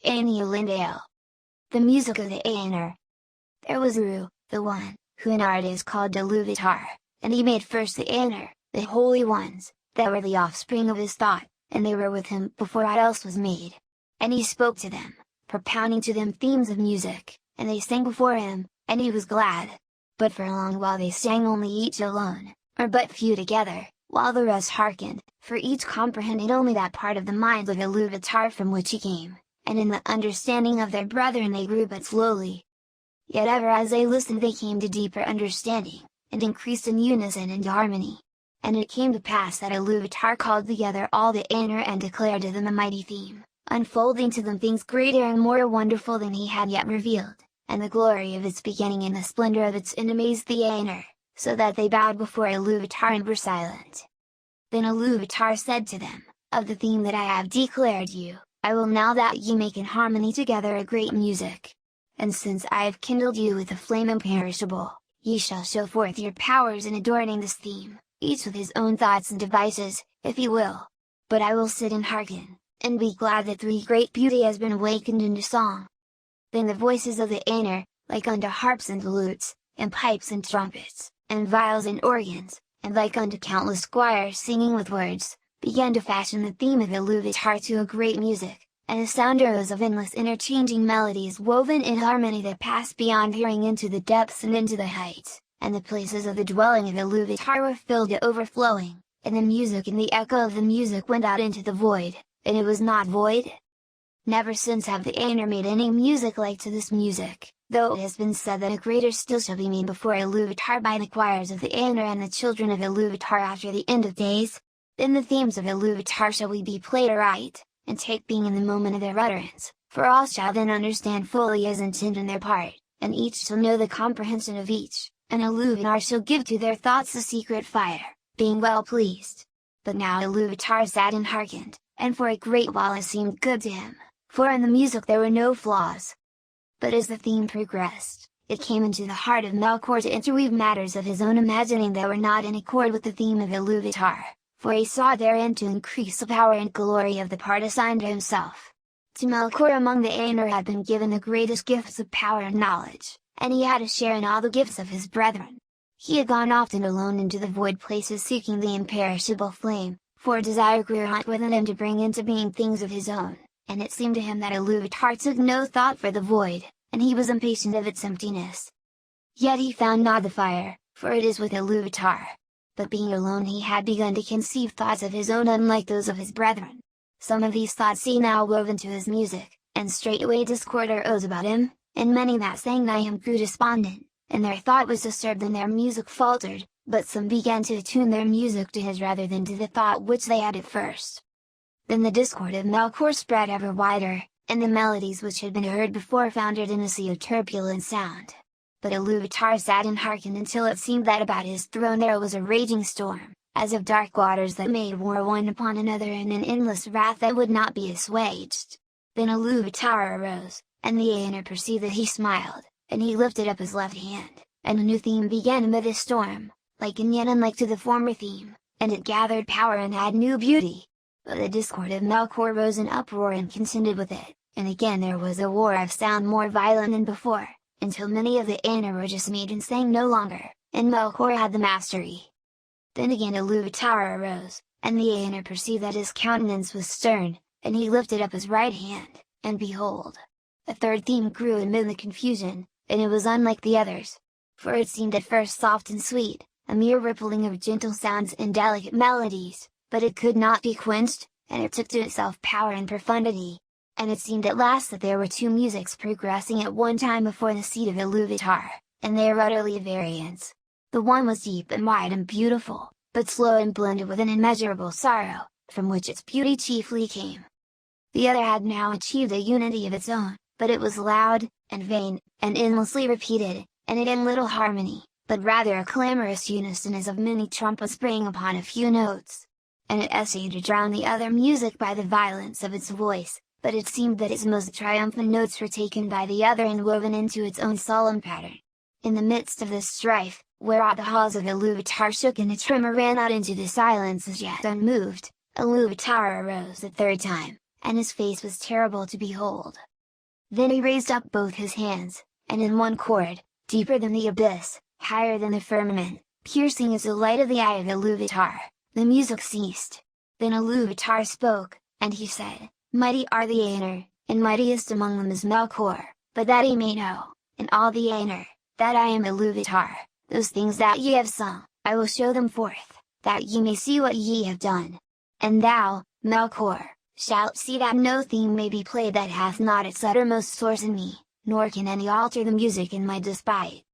Ainulindale. The music of the Ainur. There was Uru, the one, who in art is called Iluvatar, and he made first the Ainur, the holy ones, that were the offspring of his thought, and they were with him before aught else was made. And he spoke to them, propounding to them themes of music, and they sang before him, and he was glad. But for a long while they sang only each alone, or but few together, while the rest hearkened, for each comprehended only that part of the mind of Iluvatar from which he came, and in the understanding of their brethren they grew but slowly. Yet ever as they listened they came to deeper understanding, and increased in unison and harmony. And it came to pass that Iluvatar called together all the Ainur and declared to them a mighty theme, unfolding to them things greater and more wonderful than he had yet revealed, and the glory of its beginning and the splendor of its end amazed the Ainur, so that they bowed before Iluvatar and were silent. Then Iluvatar said to them, "Of the theme that I have declared you, I will now that ye make in harmony together a great music. And since I have kindled you with a flame imperishable, ye shall show forth your powers in adorning this theme, each with his own thoughts and devices, if he will. But I will sit and hearken, and be glad that three great beauty has been awakened into song." Then the voices of the Ainur, like unto harps and lutes, and pipes and trumpets, and viols and organs, and like unto countless choirs singing with words, began to fashion the theme of Iluvatar to a great music, and a sound arose of endless interchanging melodies woven in harmony that passed beyond hearing into the depths and into the heights, and the places of the dwelling of Iluvatar were filled to overflowing, and the music and the echo of the music went out into the void, and it was not void. Never since have the Ainur made any music like to this music, though it has been said that a greater still shall be made before Iluvatar by the choirs of the Ainur and the children of Iluvatar after the end of days. Then the themes of Iluvatar shall we be played aright, and take being in the moment of their utterance, for all shall then understand fully as intended in their part, and each shall know the comprehension of each, and Iluvatar shall give to their thoughts a secret fire, being well pleased. But now Iluvatar sat and hearkened, and for a great while it seemed good to him, for in the music there were no flaws. But as the theme progressed, it came into the heart of Melkor to interweave matters of his own imagining that were not in accord with the theme of Iluvatar, for he saw therein to increase the power and glory of the part assigned to himself. To Melkor among the Ainur had been given the greatest gifts of power and knowledge, and he had a share in all the gifts of his brethren. He had gone often alone into the void places seeking the imperishable flame, for desire grew hot within him to bring into being things of his own, and it seemed to him that Iluvatar took no thought for the void, and he was impatient of its emptiness. Yet he found not the fire, for it is with Iluvatar. But being alone he had begun to conceive thoughts of his own unlike those of his brethren. Some of these thoughts he now wove into his music, and straightway discord arose about him, and many that sang nigh him grew despondent, and their thought was disturbed and their music faltered, but some began to attune their music to his rather than to the thought which they had at first. Then the discord of Melkor spread ever wider, and the melodies which had been heard before foundered in a sea of turbulent sound. But Iluvatar sat and hearkened until it seemed that about his throne there was a raging storm, as of dark waters that made war one upon another in an endless wrath that would not be assuaged. Then Iluvatar arose, and the Ainur perceived that he smiled, and he lifted up his left hand, and a new theme began amid the storm, like and yet unlike to the former theme, and it gathered power and had new beauty. But the discord of Melkor rose in uproar and contended with it, and again there was a war of sound more violent than before, until many of the Ainur were dismayed and sang no longer, and Melkor had the mastery. Then again Iluvatar arose, and the Ainur perceived that his countenance was stern, and he lifted up his right hand, and behold! A third theme grew amid the confusion, and it was unlike the others. For it seemed at first soft and sweet, a mere rippling of gentle sounds and delicate melodies, but it could not be quenched, and it took to itself power and profundity. And it seemed at last that there were two musics progressing at one time before the seat of Iluvatar, and they were utterly at variance. The one was deep and wide and beautiful, but slow and blended with an immeasurable sorrow, from which its beauty chiefly came. The other had now achieved a unity of its own, but it was loud, and vain, and endlessly repeated, and it had little harmony, but rather a clamorous unison as of many trumpets preying upon a few notes. And it essayed to drown the other music by the violence of its voice, but it seemed that its most triumphant notes were taken by the other and woven into its own solemn pattern. In the midst of this strife, whereat the halls of Iluvatar shook and a tremor ran out into the silence as yet unmoved, Iluvatar arose a third time, and his face was terrible to behold. Then he raised up both his hands, and in one chord, deeper than the abyss, higher than the firmament, piercing as the light of the eye of Iluvatar, the music ceased. Then Iluvatar spoke, and he said, "Mighty are the Ainur, and mightiest among them is Melkor, but that ye may know, in all the Ainur, that I am Iluvatar, those things that ye have sung, I will show them forth, that ye may see what ye have done. And thou, Melkor, shalt see that no theme may be played that hath not its uttermost source in me, nor can any alter the music in my despite.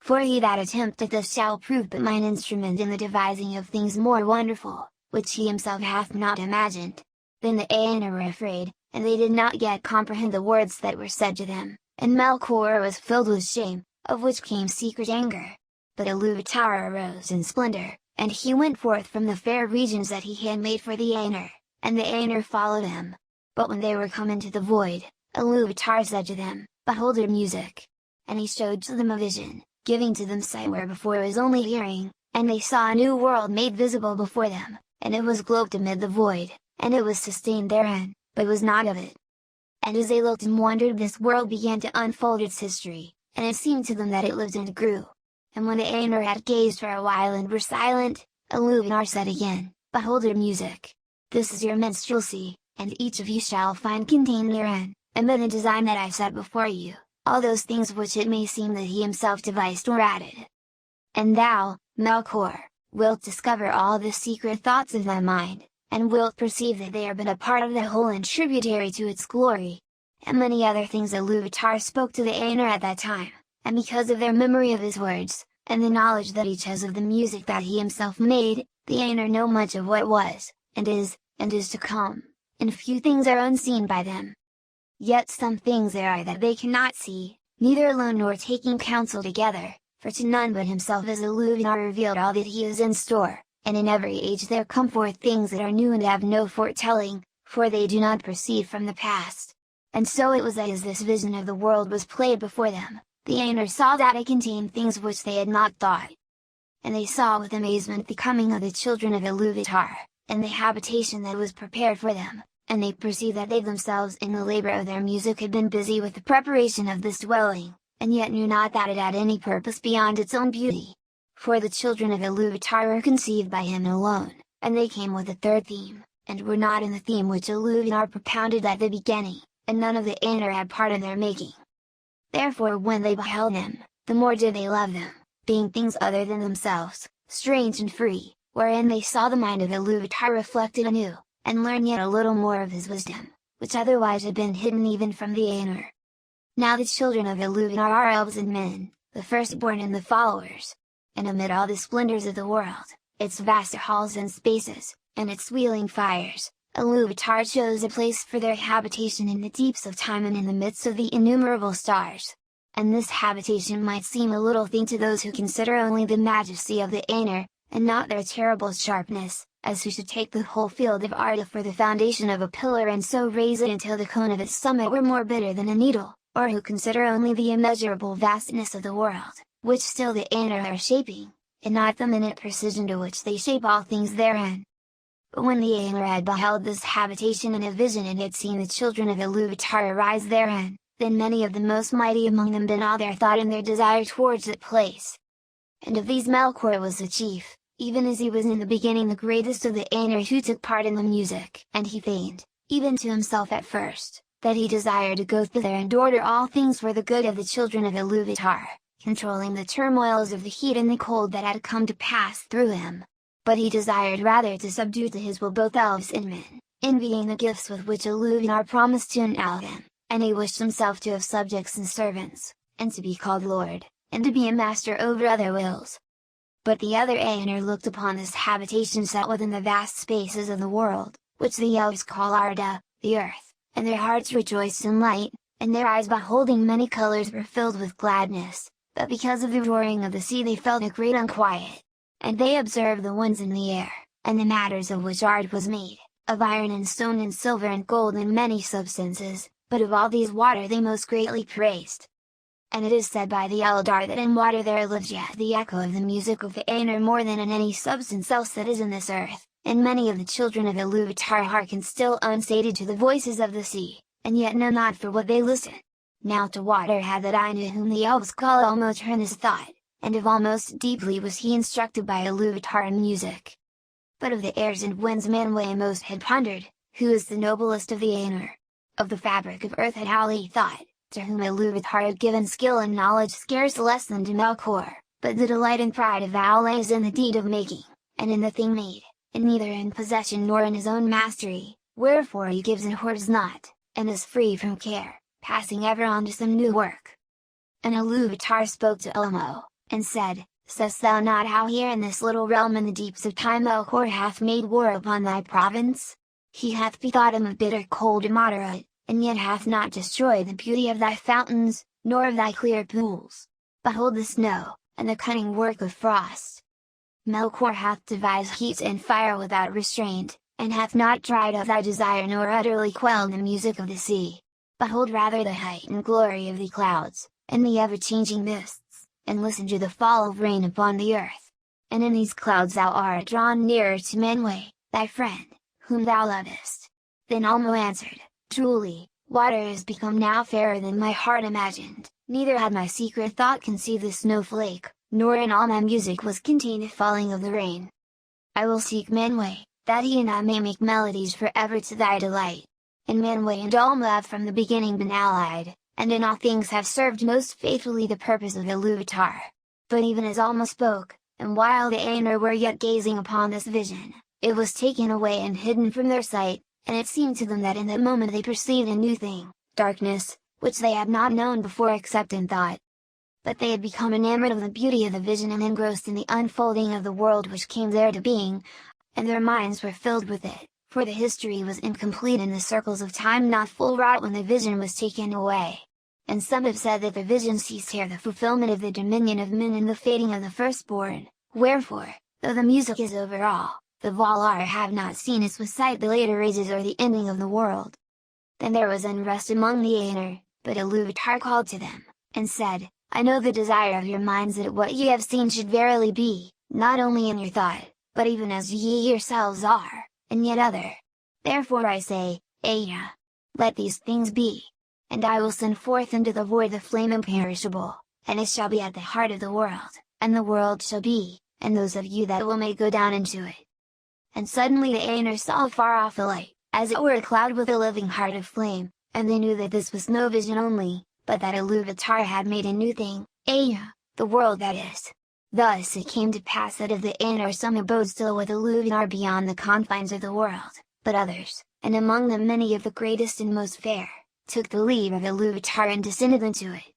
For he that attempteth this shall prove but mine instrument in the devising of things more wonderful, which he himself hath not imagined." Then the Ainur were afraid, and they did not yet comprehend the words that were said to them, and Melkor was filled with shame, of which came secret anger. But Iluvatar arose in splendor, and he went forth from the fair regions that he had made for the Ainur, and the Ainur followed him. But when they were come into the void, Iluvatar said to them, "Behold your music!" And he showed to them a vision, giving to them sight where before it was only hearing, and they saw a new world made visible before them, and it was globed amid the void, and it was sustained therein, but was not of it. And as they looked and wondered, this world began to unfold its history, and it seemed to them that it lived and grew. And when the Ainur had gazed for a while and were silent, Iluvatar said again, "Behold your music! This is your minstrelsy, and each of you shall find contained therein, amid the design that I set before you, all those things which it may seem that he himself devised or added. And thou, Melkor, wilt discover all the secret thoughts of thy mind, and wilt perceive that they are but a part of the whole and tributary to its glory." And many other things Iluvatar spoke to the Ainur at that time, and because of their memory of his words, and the knowledge that each has of the music that he himself made, the Ainur know much of what was, and is to come, and few things are unseen by them. Yet some things there are that they cannot see, neither alone nor taking counsel together, for to none but himself has Iluvatar revealed all that he has in store, and in every age there come forth things that are new and have no foretelling, for they do not proceed from the past. And so it was that as this vision of the world was played before them, the Ainur saw that it contained things which they had not thought. And they saw with amazement the coming of the children of Iluvatar, and the habitation that was prepared for them, and they perceived that they themselves in the labor of their music had been busy with the preparation of this dwelling, and yet knew not that it had any purpose beyond its own beauty. For the children of Iluvatar were conceived by him alone, and they came with a third theme, and were not in the theme which Iluvatar propounded at the beginning, and none of the Ainur had part in their making. Therefore when they beheld them, the more did they love them, being things other than themselves, strange and free, wherein they saw the mind of Iluvatar reflected anew, and learned yet a little more of his wisdom, which otherwise had been hidden even from the Ainur. Now the children of Iluvatar are elves and men, the firstborn and the followers. And amid all the splendors of the world, its vast halls and spaces, and its wheeling fires, Iluvatar chose a place for their habitation in the deeps of time and in the midst of the innumerable stars. And this habitation might seem a little thing to those who consider only the majesty of the Ainur, and not their terrible sharpness, as who should take the whole field of Arda for the foundation of a pillar and so raise it until the cone of its summit were more bitter than a needle, or who consider only the immeasurable vastness of the world, which still the Ainur are shaping, and not the minute precision to which they shape all things therein. But when the Ainur had beheld this habitation in a vision and had seen the children of Iluvatar arise therein, then many of the most mighty among them bent all their thought and their desire towards that place. And of these Melkor was the chief, even as he was in the beginning the greatest of the Ainur who took part in the music. And he feigned, even to himself at first, that he desired to go thither and order all things for the good of the children of Iluvatar, controlling the turmoils of the heat and the cold that had come to pass through him. But he desired rather to subdue to his will both elves and men, envying the gifts with which Iluvatar promised to endow them, and he wished himself to have subjects and servants, and to be called Lord, and to be a master over other wills. But the other Ainur looked upon this habitation set within the vast spaces of the world, which the elves call Arda, the earth, and their hearts rejoiced in light, and their eyes beholding many colors were filled with gladness, but because of the roaring of the sea they felt a great unquiet. And they observed the winds in the air, and the matters of which art was made, of iron and stone and silver and gold and many substances, but of all these water they most greatly praised. And it is said by the Eldar that in water there lives yet the echo of the music of the Ainur more than in any substance else that is in this earth, and many of the children of Iluvatar hearken still unsated to the voices of the sea, and yet know not for what they listen, Now to water had that Ainur whom the elves call almost turn his thought, and of almost deeply was he instructed by Iluvatar in music. But of the airs and winds Manwë most had pondered, who is the noblest of the Ainur? Of the fabric of earth had Howley thought, to whom Iluvatar had given skill and knowledge scarce less than to Melkor, but the delight and pride of Howley is in the deed of making, and in the thing made, and neither in possession nor in his own mastery, wherefore he gives and hoards not, and is free from care, passing ever on to some new work. And Iluvatar spoke to Elmo, and said, Sayest thou not how here in this little realm in the deeps of time Melkor hath made war upon thy province? He hath bethought him of bitter cold immoderate, and yet hath not destroyed the beauty of thy fountains, nor of thy clear pools. Behold the snow, and the cunning work of frost. Melkor hath devised heat and fire without restraint, and hath not dried up thy desire nor utterly quelled the music of the sea. Behold rather the height and glory of the clouds, and the ever-changing mists, and listen to the fall of rain upon the earth. And in these clouds thou art drawn nearer to Manwë, thy friend, whom thou lovest. Then Elmo answered, Truly, water is become now fairer than my heart imagined, neither had my secret thought conceived the snowflake, nor in all my music was contained the falling of the rain. I will seek Manwë, that he and I may make melodies forever to thy delight. And Manwë and Elmo have from the beginning been allied, and in all things have served most faithfully the purpose of Iluvatar. But even as Elmo spoke, and while the Ainur were yet gazing upon this vision, it was taken away and hidden from their sight, and it seemed to them that in that moment they perceived a new thing, darkness, which they had not known before except in thought. But they had become enamored of the beauty of the vision and engrossed in the unfolding of the world which came there to being, and their minds were filled with it, for the history was incomplete and the circles of time not full wrought when the vision was taken away. And some have said that the vision ceased ere the fulfillment of the dominion of men and the fading of the firstborn, wherefore, though the music is over all, the Valar have not seen its with sight the later ages or the ending of the world. Then there was unrest among the Ainur, but Iluvatar called to them, and said, I know the desire of your minds that what ye have seen should verily be, not only in your thought, but even as ye yourselves are, and yet other. Therefore I say, Aya! Let these things be! And I will send forth into the void the flame imperishable, and it shall be at the heart of the world, and the world shall be, and those of you that will may go down into it. And suddenly the Ainur saw far off a light, as it were a cloud with a living heart of flame, and they knew that this was no vision only, but that Iluvatar had made a new thing, Aya, the world that is. Thus it came to pass that of the Ainur some abode still with Iluvatar beyond the confines of the world, but others, and among them many of the greatest and most fair, took the leave of Iluvatar and descended into it.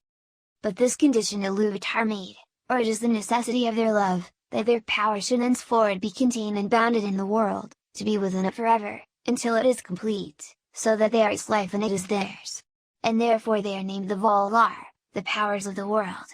But this condition Iluvatar made, or it is the necessity of their love, that their power should henceforward be contained and bounded in the world, to be within it forever, until it is complete, so that they are its life and it is theirs. And therefore they are named the Valar, the powers of the world.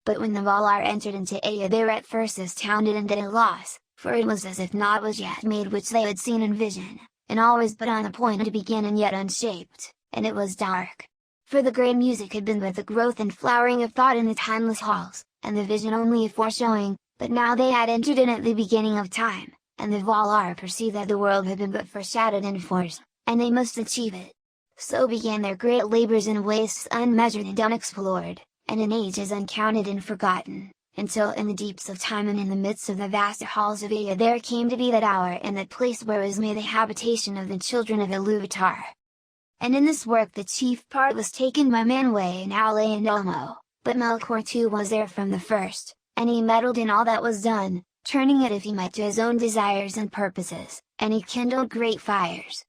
But when the Valar entered into Aya they were at first astounded and at a loss, for it was as if naught was yet made which they had seen in vision, and all was but on the point to begin and yet unshaped, and it was dark. For the great music had been but the growth and flowering of thought in the timeless halls, and the vision only a foreshowing, but now they had entered in at the beginning of time, and the Valar perceived that the world had been but foreshadowed in force, and they must achieve it. So began their great labors in wastes unmeasured and unexplored, and in ages uncounted and forgotten, until in the deeps of time and in the midst of the vast halls of Aya there came to be that hour and that place where was made the habitation of the children of Iluvatar. And in this work the chief part was taken by Manwë and Howley and Elmo, but Melkor too was there from the first, and he meddled in all that was done, turning it if he might to his own desires and purposes, and he kindled great fires.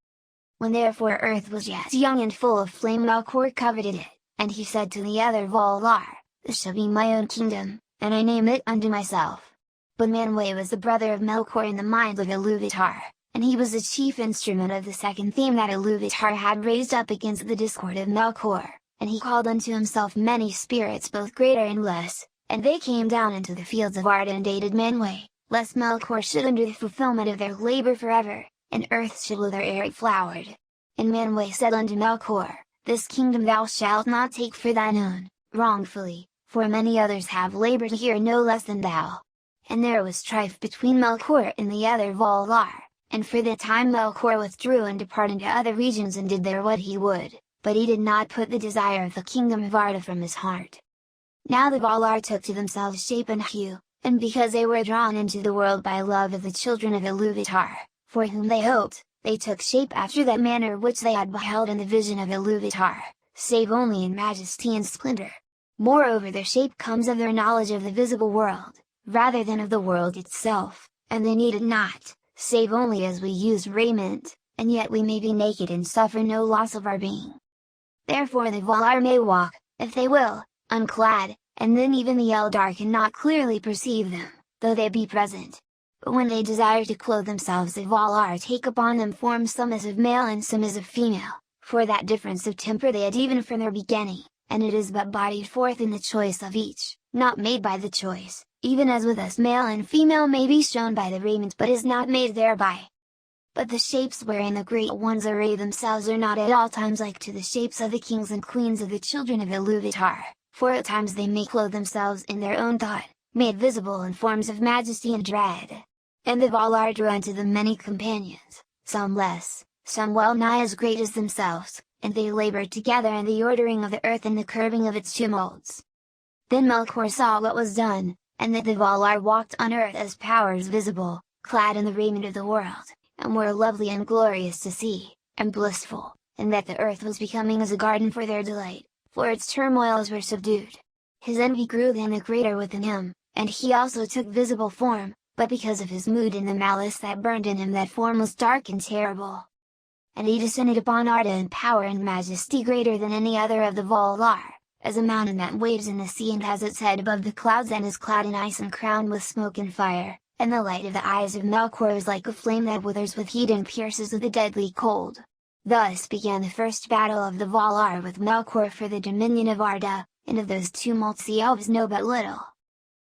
When therefore earth was yet young and full of flame Melkor coveted it, and he said to the other Valar, This shall be my own kingdom, and I name it unto myself. But Manwë was the brother of Melkor in the mind of Iluvatar, and he was the chief instrument of the second theme that Iluvatar had raised up against the discord of Melkor, and he called unto himself many spirits both greater and less, and they came down into the fields of Arda and aided Manwë, lest Melkor should undo the fulfillment of their labor forever, and earth should wither ere it flowered. And Manwë said unto Melkor, This kingdom thou shalt not take for thine own, wrongfully, for many others have labored here no less than thou. And there was strife between Melkor and the other Valar, and for the time Melkor withdrew and departed to other regions and did there what he would, but he did not put the desire of the kingdom of Arda from his heart. Now the Valar took to themselves shape and hue, and because they were drawn into the world by love of the children of Iluvatar, for whom they hoped, they took shape after that manner which they had beheld in the vision of Iluvatar, save only in majesty and splendor. Moreover their shape comes of their knowledge of the visible world, rather than of the world itself, and they needed not, save only as we use raiment, and yet we may be naked and suffer no loss of our being. Therefore the Valar may walk, if they will, unclad, and then even the Eldar cannot clearly perceive them, though they be present. But when they desire to clothe themselves the Valar take upon them forms some as of male and some as of female, for that difference of temper they had even from their beginning, and it is but bodied forth in the choice of each, not made by the choice, even as with us male and female may be shown by the raiment but is not made thereby. But the shapes wherein the great ones array themselves are not at all times like to the shapes of the kings and queens of the children of Iluvatar, for at times they may clothe themselves in their own thought, made visible in forms of majesty and dread. And the Valar drew unto them many companions, some less, some well nigh as great as themselves, and they labored together in the ordering of the earth and the curbing of its tumults. Then Melkor saw what was done, and that the Valar walked on earth as powers visible, clad in the raiment of the world, and were lovely and glorious to see, and blissful, and that the earth was becoming as a garden for their delight, for its turmoils were subdued. His envy grew then the greater within him, and he also took visible form, but because of his mood and the malice that burned in him that form was dark and terrible. And he descended upon Arda in power and majesty greater than any other of the Valar, as a mountain that waves in the sea and has its head above the clouds and is clad in ice and crowned with smoke and fire, and the light of the eyes of Melkor is like a flame that withers with heat and pierces with a deadly cold. Thus began the first battle of the Valar with Melkor for the dominion of Arda, and of those tumults the elves know but little.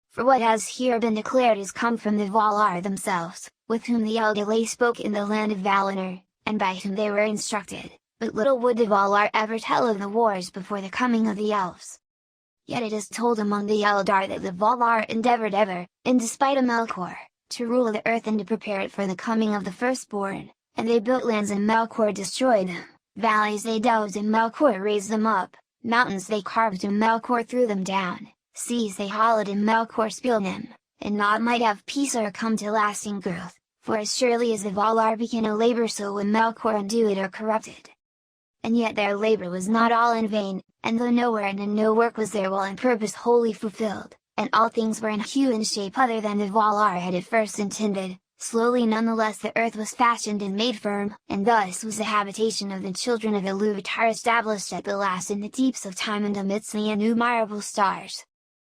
For what has here been declared has come from the Valar themselves, with whom the Eldar spoke in the land of Valinor, and by whom they were instructed, but little would the Valar ever tell of the wars before the coming of the elves. Yet it is told among the Eldar that the Valar endeavored ever, in despite of Melkor, to rule the earth and to prepare it for the coming of the firstborn, and they built lands and Melkor destroyed them, valleys they delved and Melkor raised them up, mountains they carved and Melkor threw them down, seas they hollowed and Melkor spilled them, and naught might have peace or come to lasting growth, for as surely as the Valar began a labor so would Melkor undo it or corrupt it. And yet their labor was not all in vain, and though nowhere and in no work was their will and purpose wholly fulfilled, and all things were in hue and shape other than the Valar had at first intended, slowly nonetheless the earth was fashioned and made firm, and thus was the habitation of the children of Iluvatar established at the last in the deeps of time and amidst the innumerable stars.